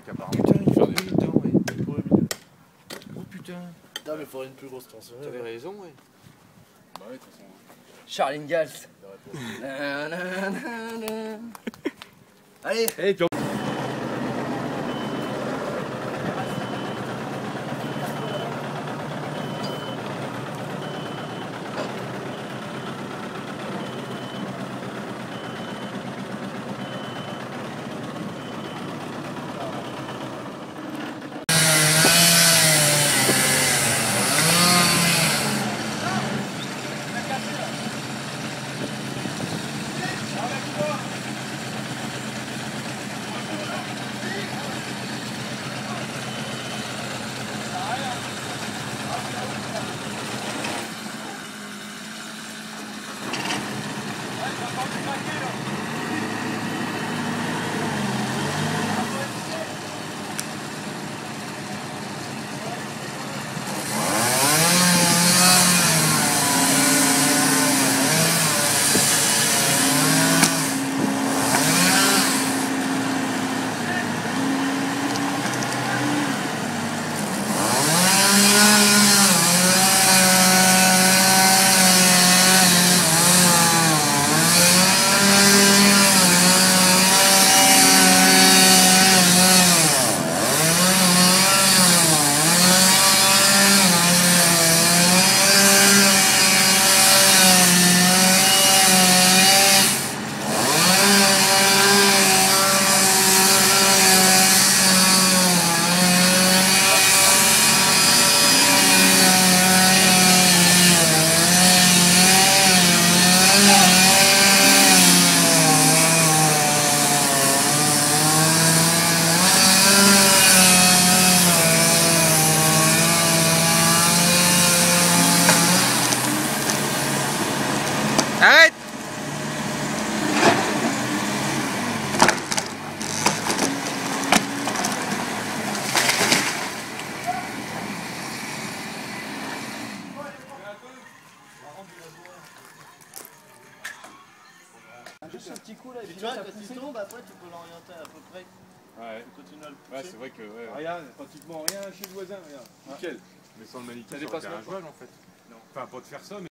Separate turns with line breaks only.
avec apparemment.
Putain, il
Faire
faut
des-
le temps, ouais. Pour le milieu. Oh putain.
Non, mais il faudrait une plus grosse tronçonneuse.
T'avais raison, ouais.
Bah ouais, de toute façon.
Charles Gals. Allez.
Et puis
Arrête!
Juste un petit coup là, et puis
Tu vois,
là,
quand il tombe, après tu peux l'orienter à peu près.
ouais.
Tu continues à le pousser.
Ouais, c'est vrai que. Ouais, ouais.
Regarde, pratiquement rien chez le voisin, regarde.
Nickel. Mais sans le Manitou,
Ça
ça aurait
dépasse
été
même
injouable en fait.
Non.
Enfin, pas de faire ça, mais.